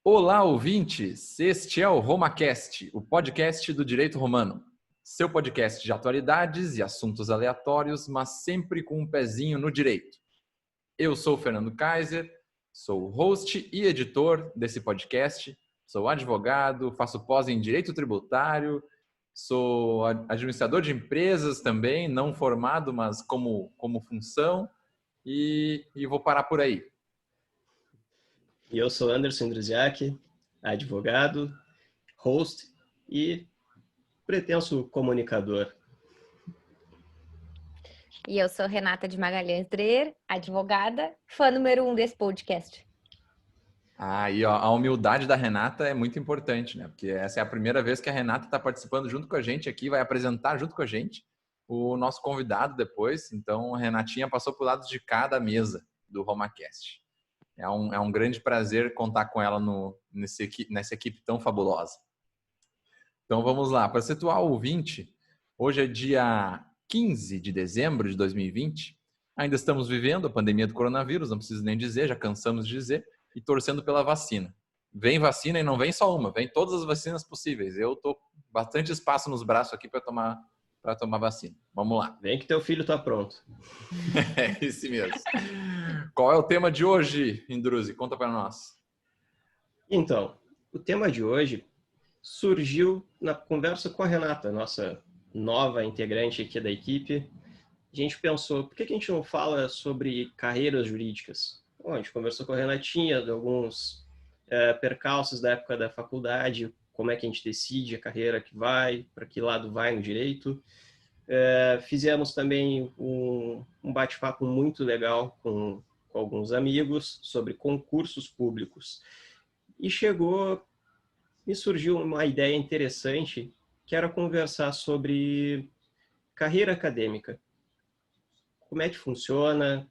Olá, ouvintes! Este é o RomaCast, o podcast do Direito Romano. Seu podcast de atualidades e assuntos aleatórios, mas sempre com um pezinho no direito. Eu sou o Fernando Kaiser, sou o host e editor desse podcast, sou advogado, faço pós em Direito Tributário, sou administrador de empresas também, não formado, mas como função, e vou parar por aí. E eu sou Anderson Druziak, advogado, host e pretenso comunicador. E eu sou Renata de Magalhães Dreher, advogada, fã número 1 desse podcast. E a humildade da Renata é muito importante, né? Porque essa é a primeira vez que a Renata está participando junto com a gente aqui, vai apresentar junto com a gente o nosso convidado depois. Então, a Renatinha passou por lado de cada mesa do RomaCast. É um grande prazer contar com ela nessa equipe tão fabulosa. Então, vamos lá. Para situar o ouvinte, hoje é dia 15 de dezembro de 2020. Ainda estamos vivendo a pandemia do coronavírus, não preciso nem dizer, já cansamos de dizer. E torcendo pela vacina. Vem vacina e não vem só uma, vem todas as vacinas possíveis. Eu tô bastante espaço nos braços aqui para tomar vacina. Vamos lá. Vem que teu filho tá pronto. É esse mesmo. Qual é o tema de hoje, Indruzi? Conta para nós. Então, o tema de hoje surgiu na conversa com a Renata, nossa nova integrante aqui da equipe. A gente pensou, por que a gente não fala sobre carreiras jurídicas? Bom, a gente conversou com a Renatinha de alguns percalços da época da faculdade, como é que a gente decide a carreira que vai, para que lado vai no direito. Fizemos também um bate-papo muito legal com alguns amigos sobre concursos públicos. E me surgiu uma ideia interessante, que era conversar sobre carreira acadêmica. Como é que funciona,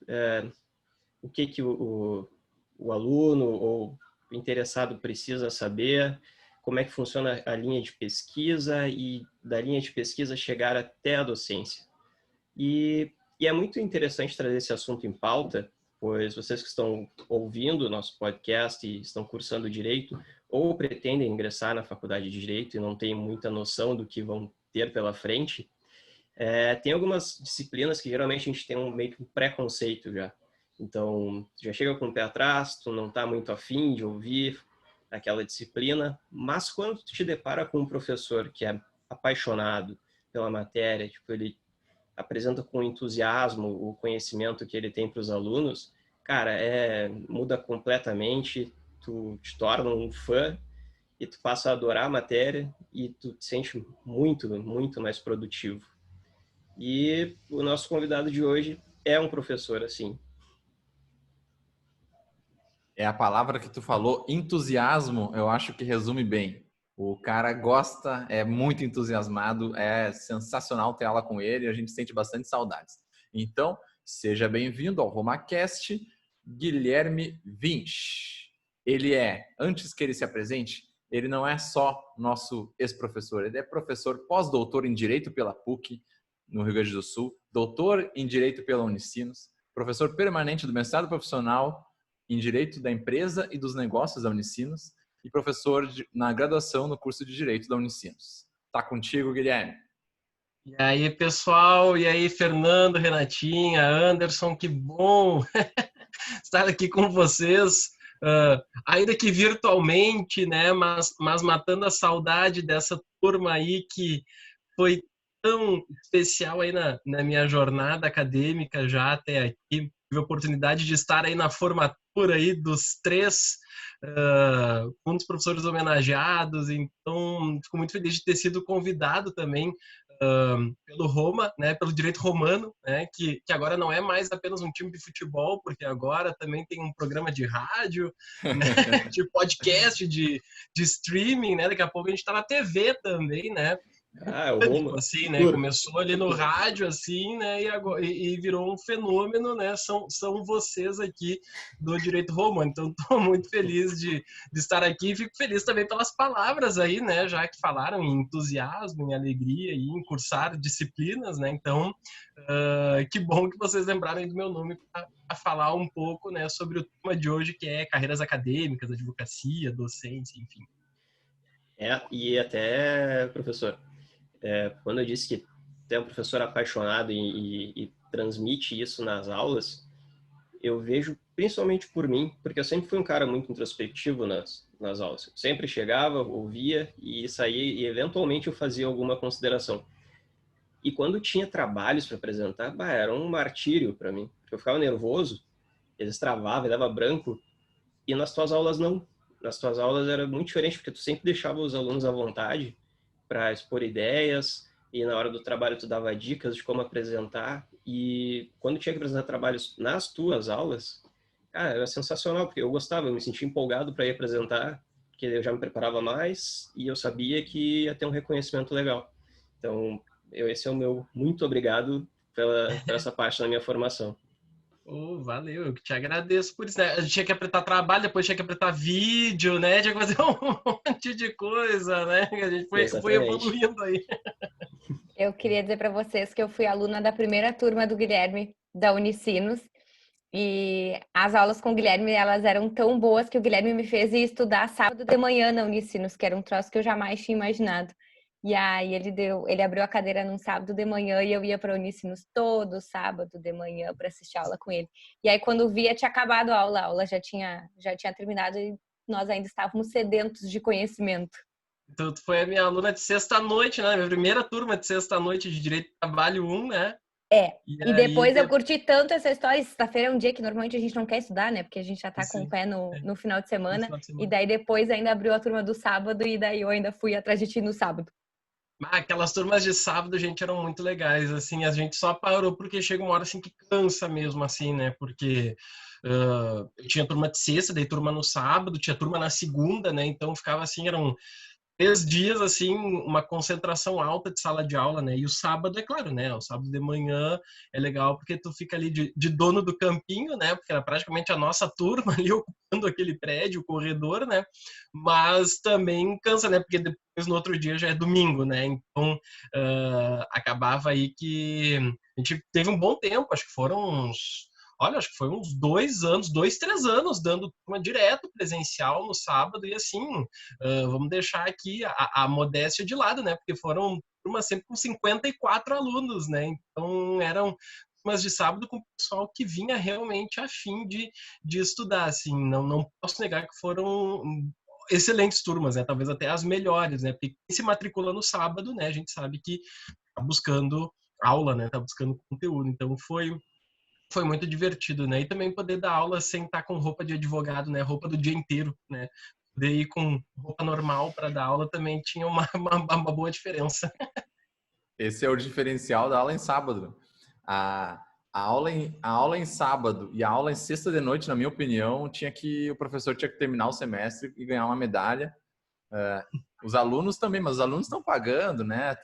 o que o aluno ou o interessado precisa saber, como é que funciona a linha de pesquisa e da linha de pesquisa chegar até a docência. E é muito interessante trazer esse assunto em pauta, pois vocês que estão ouvindo o nosso podcast e estão cursando Direito ou pretendem ingressar na faculdade de Direito e não têm muita noção do que vão ter pela frente, tem algumas disciplinas que geralmente a gente tem meio que um preconceito já. Então, já chega com o pé atrás, tu não está muito afim de ouvir aquela disciplina, mas quando tu te depara com um professor que é apaixonado pela matéria, tipo, ele apresenta com entusiasmo o conhecimento que ele tem para os alunos, cara, muda completamente, tu te torna um fã e tu passa a adorar a matéria e tu te sente muito, muito mais produtivo. E o nosso convidado de hoje é um professor assim. É a palavra que tu falou, entusiasmo, eu acho que resume bem. O cara gosta, é muito entusiasmado, é sensacional ter aula com ele, a gente sente bastante saudades. Então, seja bem-vindo ao RomaCast, Guilherme Vinch. Antes que ele se apresente, ele não é só nosso ex-professor, ele é professor pós-doutor em Direito pela PUC, no Rio Grande do Sul, doutor em Direito pela Unicinos, professor permanente do mestrado profissional em Direito da Empresa e dos Negócios da Unicinos e professor na graduação no curso de Direito da Unicinos. Tá contigo, Guilherme. E aí, pessoal? E aí, Fernando, Renatinha, Anderson, que bom estar aqui com vocês, ainda que virtualmente, né? Mas matando a saudade dessa turma aí que foi tão especial aí na minha jornada acadêmica já até aqui. Tive a oportunidade de estar aí na formatura aí dos três, um dos professores homenageados, então fico muito feliz de ter sido convidado também pelo Roma, né, pelo Direito Romano, né, que agora não é mais apenas um time de futebol, porque agora também tem um programa de rádio, né, de podcast, de streaming, né, daqui a pouco a gente está na TV também, né, Ah, o rumo. Assim, né? Começou ali no rádio, assim, né? E virou um fenômeno, né? São vocês aqui do Direito Romano. Então, estou muito feliz de estar aqui e fico feliz também pelas palavras aí, né? Já que falaram em entusiasmo, em alegria e em cursar disciplinas, né? Então, que bom que vocês lembraram aí do meu nome para falar um pouco, né? Sobre o tema de hoje, que é carreiras acadêmicas, advocacia, docência, enfim. E até, professor, quando eu disse que tem um professor apaixonado e transmite isso nas aulas, eu vejo principalmente por mim, porque eu sempre fui um cara muito introspectivo nas aulas. Eu sempre chegava, ouvia e saía e eventualmente eu fazia alguma consideração. E quando tinha trabalhos para apresentar, era um martírio para mim, porque eu ficava nervoso, eles travavam, dava branco, e nas tuas aulas não. Nas tuas aulas era muito diferente, porque tu sempre deixava os alunos à vontade para expor ideias, e na hora do trabalho tu dava dicas de como apresentar, e quando tinha que apresentar trabalhos nas tuas aulas, cara, era sensacional, porque eu gostava, eu me sentia empolgado para ir apresentar, porque eu já me preparava mais, e eu sabia que ia ter um reconhecimento legal. Então, esse é o meu muito obrigado por essa parte da minha formação. Oh, valeu, eu que te agradeço por isso, né? Eu tinha que apertar trabalho, depois tinha que apertar vídeo, né? Tinha que fazer um monte de coisa, né? A gente foi evoluindo aí. Eu queria dizer para vocês que eu fui aluna da primeira turma do Guilherme, da Unicinos, e as aulas com o Guilherme, elas eram tão boas que o Guilherme me fez ir estudar sábado de manhã na Unicinos, que era um troço que eu jamais tinha imaginado. E aí ele abriu a cadeira num sábado de manhã e eu ia para a Unicinos todo sábado de manhã para assistir a aula com ele. E aí quando via tinha acabado a aula já tinha terminado e nós ainda estávamos sedentos de conhecimento. Então, tu foi a minha aluna de sexta-noite, né? Minha primeira turma de sexta-noite de Direito do Trabalho 1, né? E depois eu curti tanto essa história. Sexta-feira é um dia que normalmente a gente não quer estudar, né? Porque a gente já tá com o pé no final de semana. E daí depois ainda abriu a turma do sábado e daí eu ainda fui atrás de ti no sábado. Aquelas turmas de sábado, gente, eram muito legais, assim, a gente só parou porque chega uma hora, assim, que cansa mesmo, assim, né, porque eu tinha turma de sexta, daí turma no sábado, tinha turma na segunda, né, então ficava, assim, eram 3 dias, assim, uma concentração alta de sala de aula, né? E o sábado, é claro, né? O sábado de manhã é legal porque tu fica ali de dono do campinho, né? Porque era praticamente a nossa turma ali ocupando aquele prédio, o corredor, né? Mas também cansa, né? Porque depois no outro dia já é domingo, né? Então, acabava aí que a gente teve um bom tempo, acho que foram acho que foi uns 2, 3 anos dando turma direto presencial no sábado e assim, vamos deixar aqui a modéstia de lado, né? Porque foram turmas sempre com 54 alunos, né? Então eram turmas de sábado com o pessoal que vinha realmente a fim de estudar, assim, não posso negar que foram excelentes turmas, né? Talvez até as melhores, né? Porque quem se matricula no sábado, né? A gente sabe que tá buscando aula, né? Tá buscando conteúdo. Então foi muito divertido, né? E também poder dar aula sem estar com roupa de advogado, né? Roupa do dia inteiro, né? Poder ir com roupa normal para dar aula também tinha uma boa diferença. Esse é o diferencial da aula em sábado. A aula em sábado e a aula em sexta de noite, na minha opinião, o professor tinha que terminar o semestre e ganhar uma medalha. Os alunos também, mas os alunos estão pagando, né,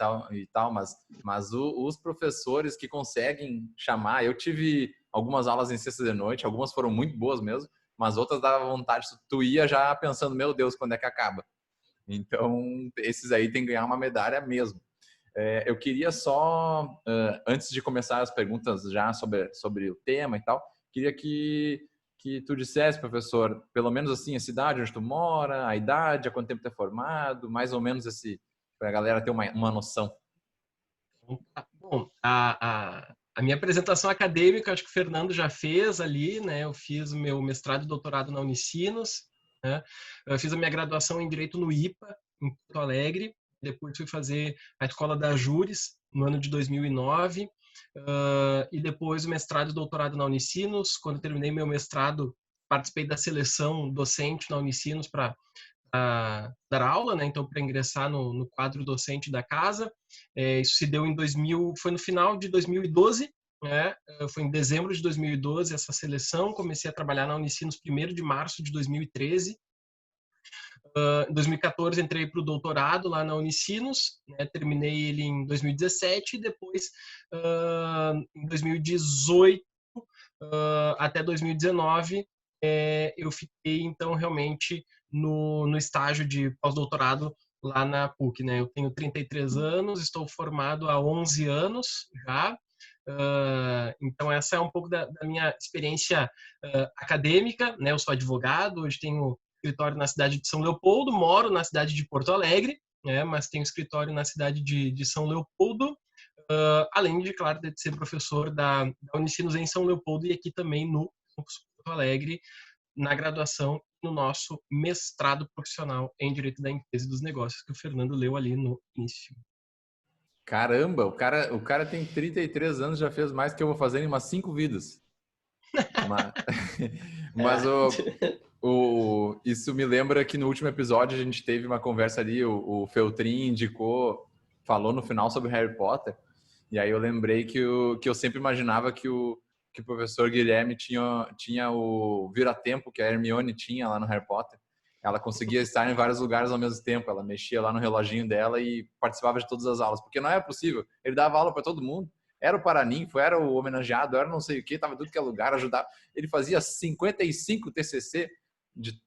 mas os professores que conseguem chamar, eu tive algumas aulas em sexta de noite, algumas foram muito boas mesmo, mas outras dava vontade, tu ia já pensando, meu Deus, quando é que acaba? Então, esses aí tem que ganhar uma medalha mesmo. Eu queria só, antes de começar as perguntas já sobre o tema e tal, queria que tu dissesse, professor, pelo menos assim, a cidade onde tu mora, a idade, há quanto tempo tu é formado, mais ou menos para a galera ter uma noção. Bom, a minha apresentação acadêmica, acho que o Fernando já fez ali, né? Eu fiz o meu mestrado e doutorado na Unicinos, né? Eu fiz a minha graduação em Direito no IPA, em Porto Alegre. Depois fui fazer a Escola da Júris, no ano de 2009. E depois o mestrado e doutorado na Unicinos. Quando eu terminei meu mestrado, participei da seleção docente na Unicinos para dar aula, né? Então, para ingressar no quadro docente da casa. Isso se deu foi no final de 2012, né? Foi em dezembro de 2012 essa seleção. Comecei a trabalhar na Unicinos 1º de março de 2013. Em 2014 entrei para o doutorado lá na Unicinos, né? Terminei ele em 2017 e depois em 2018 até 2019 eu fiquei então realmente no estágio de pós-doutorado lá na PUC, né? Eu tenho 33 anos, estou formado há 11 anos já. Então essa é um pouco da minha experiência acadêmica, né? Eu sou advogado, hoje tenho escritório na cidade de São Leopoldo, moro na cidade de Porto Alegre, né? Mas tenho escritório na cidade de São Leopoldo, além de, claro, de ser professor da Unicinos em São Leopoldo e aqui também no campus Porto Alegre, na graduação, no nosso mestrado profissional em Direito da Empresa e dos Negócios, que o Fernando leu ali no início. Caramba, o cara tem 33 anos, já fez mais que eu vou fazer em umas 5 vidas. Mas isso me lembra que no último episódio a gente teve uma conversa ali, o Feltrin indicou, falou no final sobre Harry Potter, e aí eu lembrei que eu sempre imaginava que o professor Guilherme tinha o vira-tempo que a Hermione tinha lá no Harry Potter. Ela conseguia estar em vários lugares ao mesmo tempo. Ela mexia lá no reloginho dela e participava de todas as aulas. Porque não é possível. Ele dava aula para todo mundo. Era o paraninfo, era o homenageado, era não sei o quê. Estava em tudo que é lugar, ajudava. Ele fazia 55 TCC.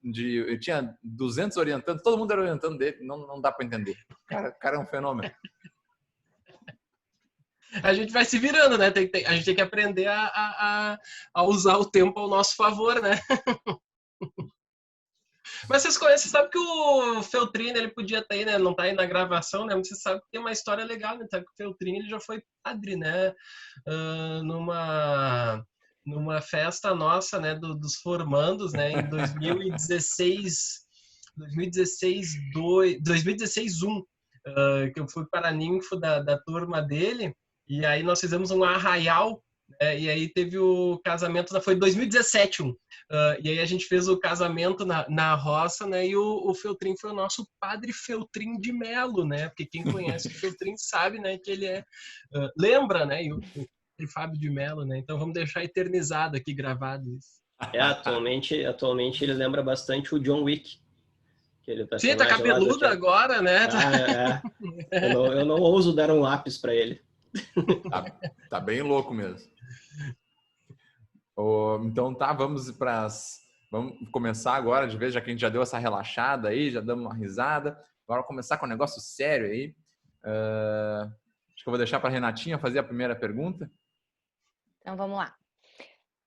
Ele tinha 200 orientandos. Todo mundo era orientando dele. Não dá para entender. O cara é um fenômeno. A gente vai se virando, né? A gente tem que aprender a usar o tempo ao nosso favor, né? Mas vocês conhecem, sabe que o Feltrin, ele podia estar aí, né? Não tá aí na gravação, né? Mas você sabe que tem uma história legal, né? Sabe que o Feltrin, ele já foi padre, né? Numa festa nossa, né? Dos formandos, né? Em 2016, 2016-1, que eu fui paraninfo da turma dele. E aí nós fizemos um arraial, e aí teve o casamento, foi 2017, e aí a gente fez o casamento na roça, né, e o Feltrin foi o nosso padre Feltrin de Melo, né, porque quem conhece o Feltrin sabe, né, que ele lembra, né, e o Fábio de Melo, né, então vamos deixar eternizado aqui, gravado isso. Atualmente ele lembra bastante o John Wick. Que ele tá Sim, tá cabeludo agora, né? Eu não ouso dar um lápis para ele. Tá bem louco mesmo. Então tá, vamos começar agora de vez, já que a gente já deu essa relaxada aí, já damos uma risada. Agora começar com um negócio sério aí. Acho que eu vou deixar para a Renatinha fazer a primeira pergunta. Então vamos lá.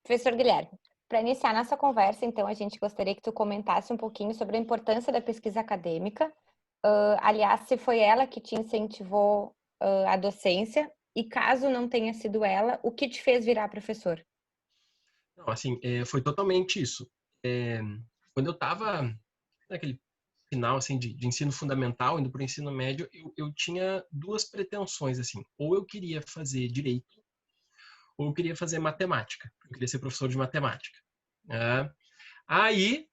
Professor Guilherme, para iniciar nossa conversa, então, a gente gostaria que tu comentasse um pouquinho sobre a importância da pesquisa acadêmica. Aliás, se foi ela que te incentivou a docência, e caso não tenha sido ela, o que te fez virar professor? Não, assim, foi totalmente isso. Quando eu estava naquele final assim, de ensino fundamental, indo para o ensino médio, eu tinha duas pretensões, assim. Ou eu queria fazer direito, ou eu queria fazer matemática. Eu queria ser professor de matemática. Aí,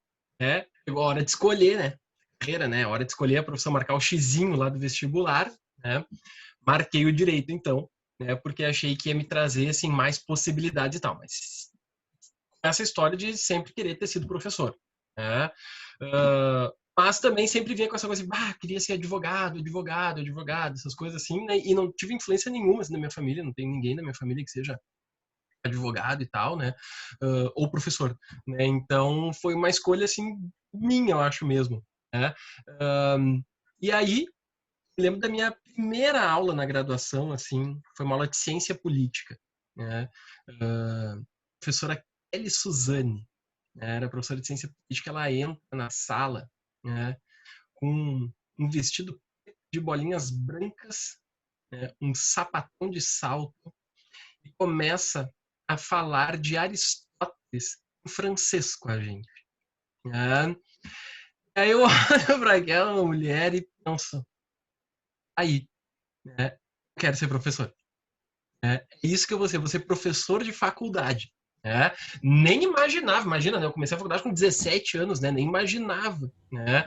chegou a hora de escolher, né? Carreira, né? A hora de escolher a profissão, marcar o xizinho lá do vestibular, né? Marquei o direito, então, né? Porque achei que ia me trazer, assim, mais possibilidades e tal. Mas essa história de sempre querer ter sido professor, né? Mas também sempre vinha com essa coisa assim, queria ser advogado, essas coisas assim, né? E não tive influência nenhuma assim, na minha família, não tem ninguém na minha família que seja advogado e tal, né? Ou professor, né? Então foi uma escolha assim minha, eu acho mesmo, né? E aí lembro da minha primeira aula na graduação, assim, foi uma aula de ciência política, né? Professora Kelly Suzane, né? Era professora de ciência política, ela entra na sala, né? Com um vestido de bolinhas brancas, né? Um sapatão de salto, e começa a falar de Aristóteles em francês com a gente. Né? Aí eu olho para aquela mulher e penso, aí, né? Quero ser professor. É isso que eu vou ser professor de faculdade. Né? Nem imaginava, imagina, né? Eu comecei a faculdade com 17 anos, né? Nem imaginava, né?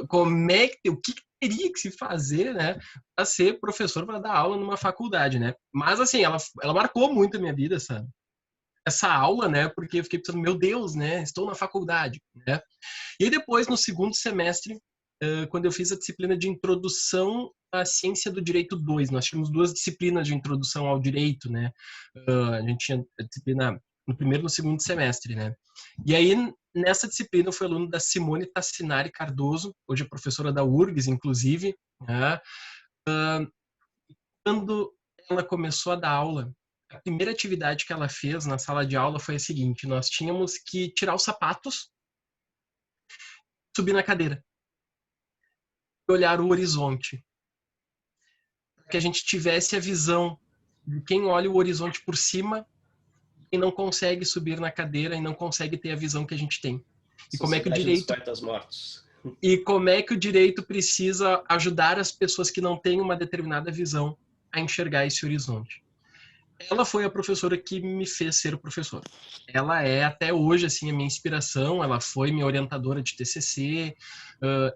O que teria que se fazer, né? Para ser professor, para dar aula numa faculdade, né? Mas, assim, ela marcou muito a minha vida, essa aula, né? Porque eu fiquei pensando, meu Deus, né? Estou na faculdade, né? E aí depois, no segundo semestre, quando eu fiz a disciplina de Introdução à Ciência do Direito 2, nós tínhamos 2 disciplinas de introdução ao direito, né? A gente tinha a disciplina no primeiro e no segundo semestre, né? E aí, nessa disciplina, eu fui aluno da Simone Tassinari Cardoso, hoje é professora da URGS, inclusive, né? Quando ela começou a dar aula, a primeira atividade que ela fez na sala de aula foi a seguinte: nós tínhamos que tirar os sapatos, subir na cadeira e olhar o horizonte, para que a gente tivesse a visão de quem olha o horizonte por cima e não consegue subir na cadeira e não consegue ter a visão que a gente tem. E como é que o direito E como é que o direito precisa ajudar as pessoas que não têm uma determinada visão a enxergar esse horizonte. Ela foi a professora que me fez ser professor. Ela é, até hoje, assim, a minha inspiração. Ela foi minha orientadora de TCC.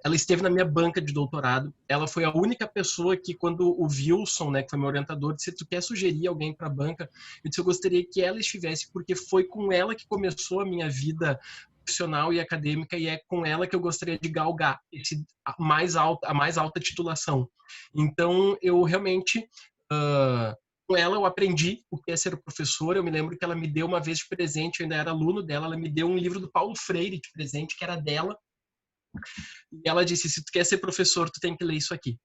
Ela esteve na minha banca de doutorado. Ela foi a única pessoa que, quando o Wilson, né, que foi meu orientador, disse: tu quer sugerir alguém para a banca? Eu disse: eu gostaria que ela estivesse, porque foi com ela que começou a minha vida profissional e acadêmica, e é com ela que eu gostaria de galgar a mais alta titulação. Então, eu realmente... com ela eu aprendi o que é ser professor. Eu me lembro que ela me deu uma vez de presente, eu ainda era aluno dela, ela me deu um livro do Paulo Freire de presente, que era dela, e ela disse: se tu quer ser professor, tu tem que ler isso aqui.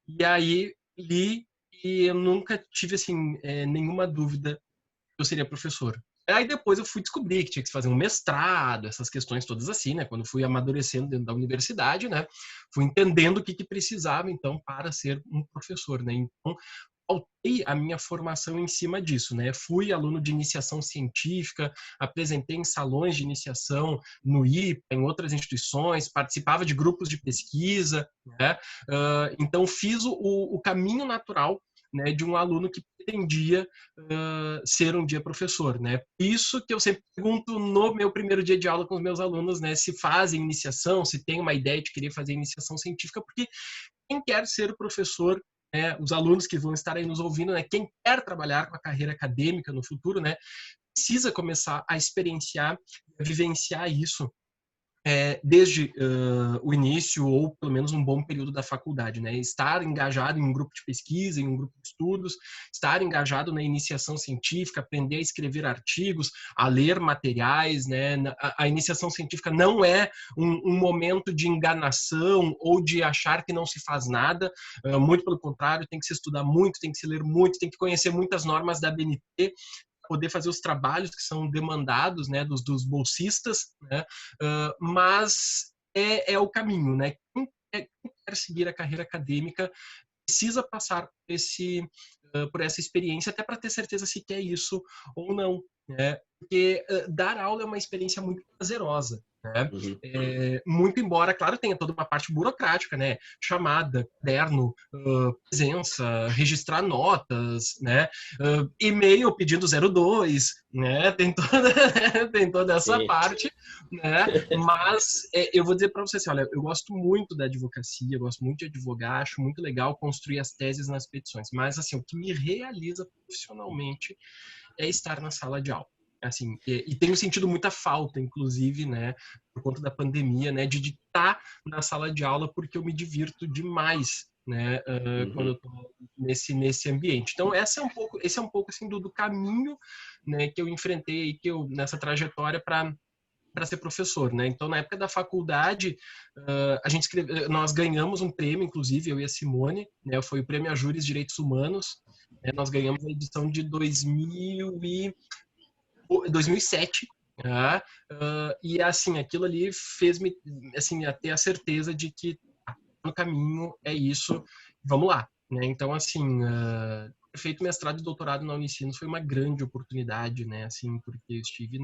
E aí li, e eu nunca tive assim nenhuma dúvida que eu seria professor. Aí depois eu fui descobrir que tinha que fazer um mestrado, essas questões todas assim, né? Quando fui amadurecendo dentro da universidade, né? Fui entendendo o que precisava, então, para ser um professor, né? Então, pautei a minha formação em cima disso, né? Fui aluno de iniciação científica, apresentei em salões de iniciação no IPA, em outras instituições, participava de grupos de pesquisa, né? Então, fiz o caminho natural, né, de um aluno que pretendia ser um dia professor, né? Isso que eu sempre pergunto no meu primeiro dia de aula com os meus alunos, né? Se fazem iniciação, se tem uma ideia de querer fazer iniciação científica, porque quem quer ser professor, os alunos que vão estar aí nos ouvindo, né, quem quer trabalhar com a carreira acadêmica no futuro, né, precisa começar a experienciar, a vivenciar isso desde o início, ou pelo menos um bom período da faculdade, né? Estar engajado em um grupo de pesquisa, em um grupo de estudos, estar engajado na iniciação científica, aprender a escrever artigos, a ler materiais, né? A iniciação científica não é um momento de enganação ou de achar que não se faz nada, muito pelo contrário, tem que se estudar muito, tem que se ler muito, tem que conhecer muitas normas da ABNT, poder fazer os trabalhos que são demandados, né, dos bolsistas, né, mas é o caminho, né? Quem quer seguir a carreira acadêmica precisa passar por essa experiência, até para ter certeza se quer isso ou não, né? Porque dar aula é uma experiência muito prazerosa, né? Muito embora, claro, tenha toda uma parte burocrática, né? Chamada, caderno, presença, registrar notas, né? E-mail pedindo 02, né? Tem toda essa Sim. parte, né? Mas eu vou dizer para você assim, olha, eu gosto muito da advocacia, eu gosto muito de advogar, acho muito legal construir as teses nas petições, mas assim, o que me realiza profissionalmente é estar na sala de aula. Assim, e tenho sentido muita falta, inclusive, né, por conta da pandemia, né, de estar na sala de aula, porque eu me divirto demais, né, quando eu estou nesse ambiente. Então, esse é um pouco assim do caminho, né, que eu enfrentei, nessa trajetória para ser professor, né? Então, na época da faculdade, nós ganhamos um prêmio, inclusive, eu e a Simone, né? Foi o Prêmio Ajures Direitos Humanos, né? Nós ganhamos a edição de 2007, né? E assim, aquilo ali fez-me assim, a ter a certeza de que no caminho é isso, vamos lá, né? Então, assim, ter feito mestrado e doutorado na Unicinos foi uma grande oportunidade, né? Assim, porque eu estive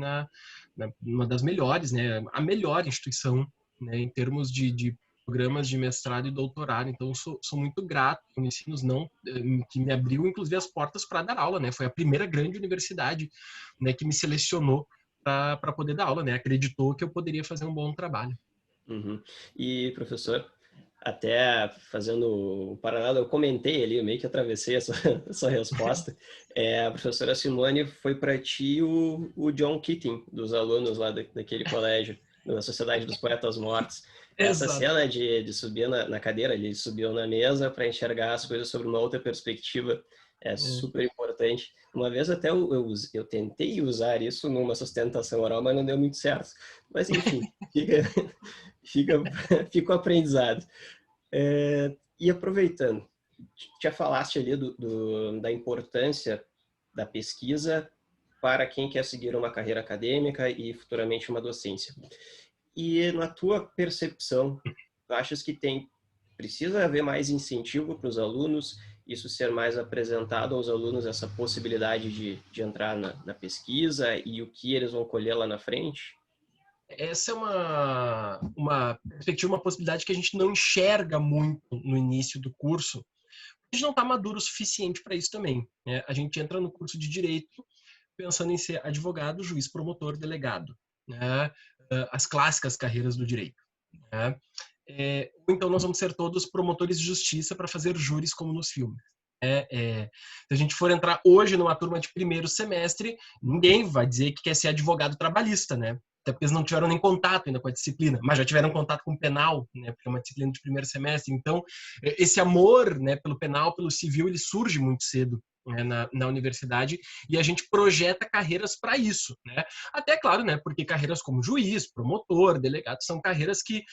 numa das melhores, né? A melhor instituição, né? Em termos de programas de mestrado e doutorado. Então, sou muito grato ao Unicinos, que me abriu, inclusive, as portas para dar aula, né? Foi a primeira grande universidade, né, que me selecionou para poder dar aula, né? Acreditou que eu poderia fazer um bom trabalho. E, professor, até fazendo um paralelo, eu comentei ali, eu meio que atravessei a sua resposta. A professora Simone foi para ti o John Keating, dos alunos lá daquele colégio. na Sociedade dos Poetas Mortos. Essa Exato. cena de subir na cadeira, ele subiu na mesa para enxergar as coisas sobre uma outra perspectiva, é super importante. Uma vez até eu tentei usar isso numa sustentação oral, mas não deu muito certo. Mas enfim, fica o aprendizado. E aproveitando, já falaste ali da importância da pesquisa para quem quer seguir uma carreira acadêmica e futuramente uma docência. E na tua percepção, tu achas que precisa haver mais incentivo para os alunos, isso ser mais apresentado aos alunos, essa possibilidade de entrar na pesquisa e o que eles vão colher lá na frente? Essa é uma perspectiva, uma possibilidade que a gente não enxerga muito no início do curso. A gente não está maduro o suficiente para isso também, né? A gente entra no curso de Direito pensando em ser advogado, juiz, promotor, delegado, né? As clássicas carreiras do direito, né? Ou então nós vamos ser todos promotores de justiça para fazer júris como nos filmes. Se a gente for entrar hoje numa turma de primeiro semestre, ninguém vai dizer que quer ser advogado trabalhista, né? Até porque eles não tiveram nem contato ainda com a disciplina, mas já tiveram contato com o penal, né? Porque é uma disciplina de primeiro semestre. Então, esse amor, né, pelo penal, pelo civil, ele surge muito cedo, né, na universidade, e a gente projeta carreiras para isso, né? Até, claro, né, porque carreiras como juiz, promotor, delegado, são carreiras que,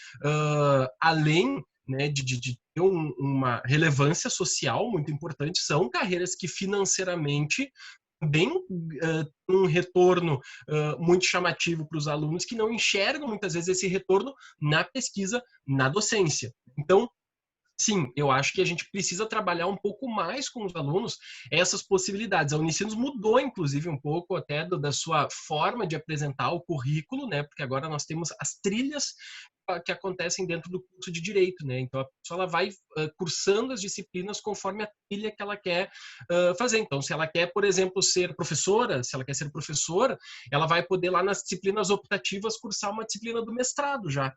além, né, de ter uma relevância social muito importante, são carreiras que financeiramente também um retorno muito chamativo para os alunos que não enxergam muitas vezes esse retorno na pesquisa, na docência. Então, sim, eu acho que a gente precisa trabalhar um pouco mais com os alunos essas possibilidades. A Unicinos mudou, inclusive, um pouco até da sua forma de apresentar o currículo, né? Porque agora nós temos as trilhas que acontecem dentro do curso de Direito, né? Então, a pessoa ela vai cursando as disciplinas conforme a trilha que ela quer fazer. Então, se ela quer, por exemplo, ser professora, ela vai poder lá nas disciplinas optativas cursar uma disciplina do mestrado já,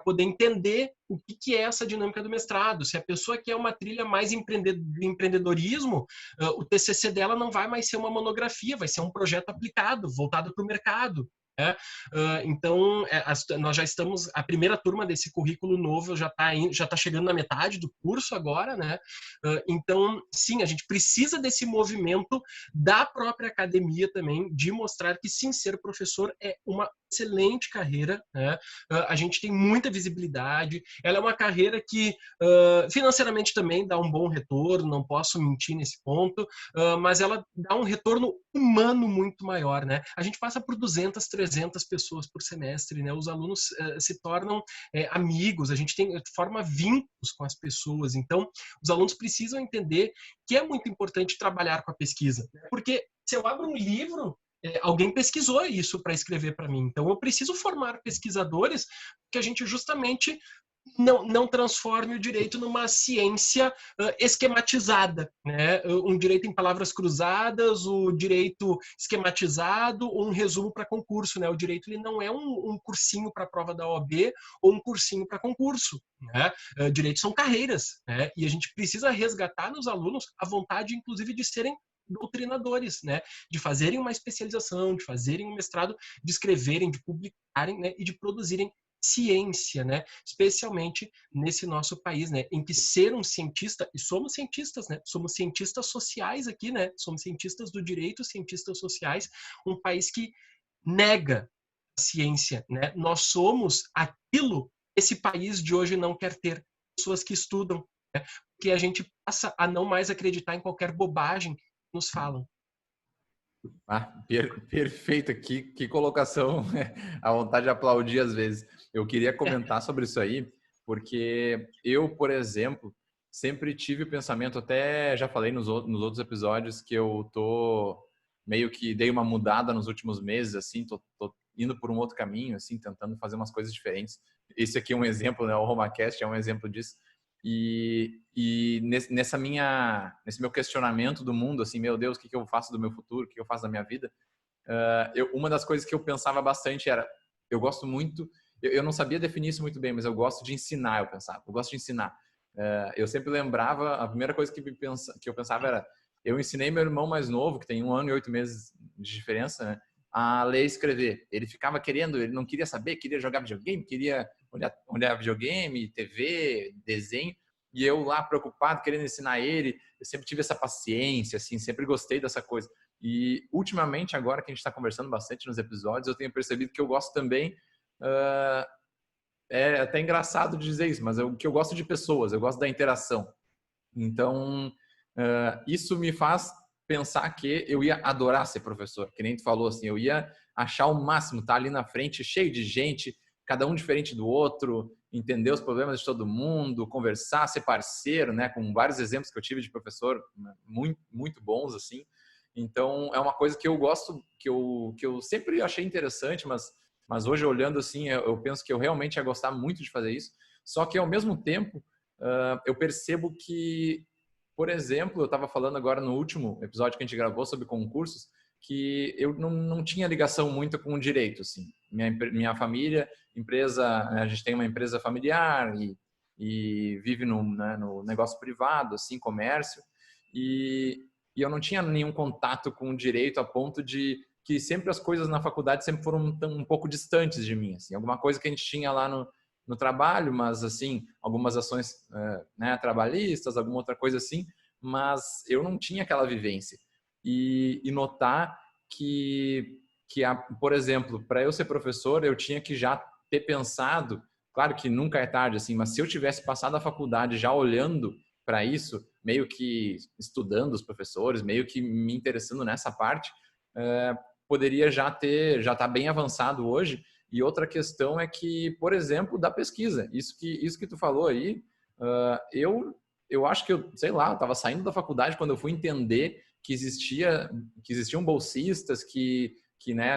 poder entender o que é essa dinâmica do mestrado. Se a pessoa quer uma trilha mais de empreendedorismo, o TCC dela não vai mais ser uma monografia, vai ser um projeto aplicado, voltado para o mercado. Então, nós já estamos, a primeira turma desse currículo novo já está chegando na metade do curso agora, né? Então, sim, a gente precisa desse movimento da própria academia também, de mostrar que sim, ser professor é uma excelente carreira, né? A gente tem muita visibilidade, ela é uma carreira que financeiramente também dá um bom retorno, não posso mentir nesse ponto, mas ela dá um retorno humano muito maior, né? A gente passa por 200, 300 pessoas por semestre, né? Os alunos se tornam amigos, a gente forma vínculos com as pessoas, então os alunos precisam entender que é muito importante trabalhar com a pesquisa, porque se eu abro um livro, alguém pesquisou isso para escrever para mim. Então, eu preciso formar pesquisadores que a gente justamente não transforme o direito numa ciência esquematizada, né? Um direito em palavras cruzadas, o direito esquematizado, ou um resumo para concurso, né? O direito ele não é um cursinho para a prova da OAB ou um cursinho para concurso, né? Direitos são carreiras, né? E a gente precisa resgatar nos alunos a vontade, inclusive, de serem doutrinadores, né? De fazerem uma especialização, de fazerem um mestrado, de escreverem, de publicarem, né? E de produzirem ciência, né? Especialmente nesse nosso país, né? Em que ser um cientista, e somos cientistas, né? Somos cientistas sociais aqui, né? Somos cientistas do direito, cientistas sociais, um país que nega a ciência, né? Nós somos aquilo que esse país de hoje não quer ter, pessoas que estudam, né? Que a gente passa a não mais acreditar em qualquer bobagem nos falam. Perfeito, que colocação, a vontade de aplaudir às vezes. Eu queria comentar sobre isso aí, porque eu, por exemplo, sempre tive o pensamento, até já falei nos outros episódios, que eu tô meio que dei uma mudada nos últimos meses, assim, tô indo por um outro caminho, assim, tentando fazer umas coisas diferentes. Esse aqui é um exemplo, né? O RomaCast é um exemplo disso. E nesse meu questionamento do mundo, assim, meu Deus, o que eu faço do meu futuro, o que eu faço da minha vida, uma das coisas que eu pensava bastante era, eu gosto muito, eu não sabia definir isso muito bem, mas eu gosto de ensinar, eu gosto de ensinar. Eu sempre lembrava, a primeira coisa que eu pensava era, eu ensinei meu irmão mais novo, que tem 1 ano e 8 meses de diferença, né? a ler e escrever. Ele ficava querendo, ele não queria saber, queria jogar videogame, queria olhar videogame, TV, desenho, e eu lá preocupado, querendo ensinar ele. Eu sempre tive essa paciência, assim, sempre gostei dessa coisa. E ultimamente, agora que a gente está conversando bastante nos episódios, eu tenho percebido que eu gosto também, é até engraçado dizer isso, mas que eu gosto de pessoas, eu gosto da interação. Então, isso me faz pensar que eu ia adorar ser professor, que nem tu falou, assim, eu ia achar o máximo, estar ali na frente, cheio de gente, cada um diferente do outro, entender os problemas de todo mundo, conversar, ser parceiro, né, com vários exemplos que eu tive de professor muito, muito bons, assim. Então, é uma coisa que eu gosto, que eu sempre achei interessante, mas hoje, olhando assim, eu penso que eu realmente ia gostar muito de fazer isso. Só que, ao mesmo tempo, eu percebo que, por exemplo, eu estava falando agora no último episódio que a gente gravou sobre concursos, que eu não tinha ligação muito com o direito, assim. Minha família, empresa, a gente tem uma empresa familiar e vive no negócio privado, assim, comércio, e eu não tinha nenhum contato com o direito a ponto de que sempre as coisas na faculdade sempre foram um pouco distantes de mim, assim. Alguma coisa que a gente tinha lá no trabalho, mas assim, algumas ações né, trabalhistas, alguma outra coisa assim, mas eu não tinha aquela vivência. E notar por exemplo, para eu ser professor, eu tinha que já ter pensado, claro que nunca é tarde, assim, mas se eu tivesse passado a faculdade já olhando para isso, meio que estudando os professores, meio que me interessando nessa parte, poderia já estar bem avançado hoje. E outra questão é que, por exemplo, da pesquisa, isso que tu falou aí, eu acho que sei lá, eu estava saindo da faculdade quando eu fui entender que existiam bolsistas, que né,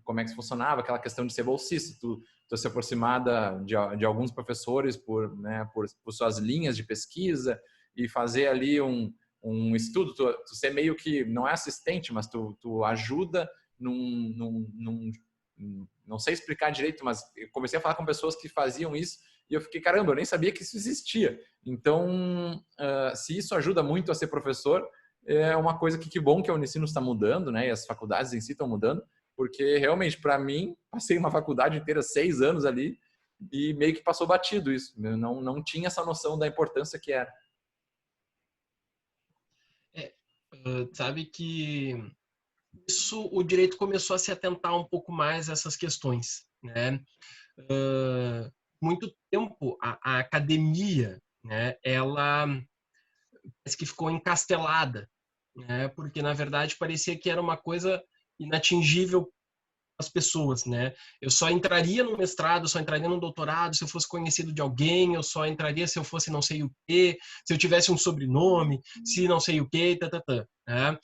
como é que funcionava aquela questão de ser bolsista, tu se aproximada de alguns professores né, por suas linhas de pesquisa e fazer ali um estudo, tu ser meio que, não é assistente, mas tu ajuda não sei explicar direito, mas eu comecei a falar com pessoas que faziam isso e eu fiquei, caramba, eu nem sabia que isso existia. Então, se isso ajuda muito a ser professor, é uma coisa que bom que a Unicinos está mudando, né? E as faculdades em si estão mudando, porque realmente, para mim, passei uma faculdade inteira, 6 anos ali, e meio que passou batido isso. Eu não tinha essa noção da importância que era. Sabe que o direito começou a se atentar um pouco mais a essas questões, né? Muito tempo a academia, né, ela parece que ficou encastelada, né? Porque na verdade parecia que era uma coisa inatingível às pessoas, né? Eu só entraria no mestrado, só entraria no doutorado se eu fosse conhecido de alguém, eu só entraria se eu fosse não sei o quê, se eu tivesse um sobrenome, se não sei o quê, né?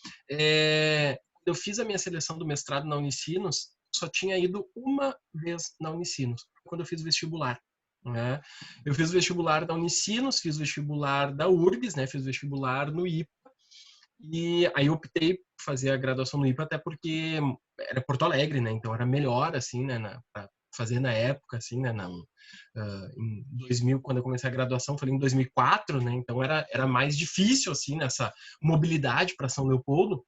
Eu fiz a minha seleção do mestrado na Unicinos, só tinha ido uma vez na Unicinos, quando eu fiz o vestibular. Né? Eu fiz o vestibular da Unicinos, fiz o vestibular da URGS, né? Fiz o vestibular no IPA, e aí eu optei por fazer a graduação no IPA até porque era Porto Alegre, né? Então era melhor, assim, né? Para fazer na época, assim, né? Em 2000, quando eu comecei a graduação, foi em 2004, né? Então era mais difícil, assim, nessa mobilidade para São Leopoldo.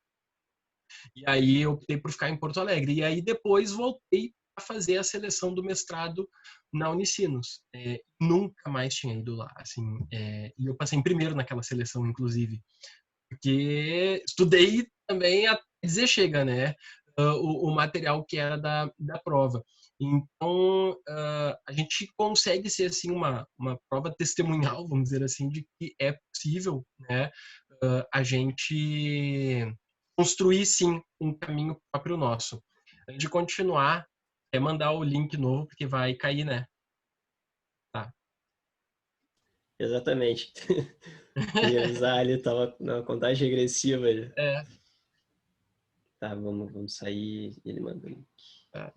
E aí eu optei por ficar em Porto Alegre. E aí depois voltei a fazer a seleção do mestrado na Unicinos. Nunca mais tinha ido lá, assim. E eu passei em primeiro naquela seleção, inclusive. Porque estudei também a dizer chega, né? O material que era da prova. Então, a gente consegue ser, assim, uma prova testemunhal, vamos dizer assim, de que é possível, né? A gente construir, sim, um caminho próprio nosso. Antes de continuar, é mandar o link novo, porque vai cair, né? Tá. Exatamente. Queria avisar ali, tava na contagem regressiva. É. Tá, vamos sair. Ele manda o link. Tá.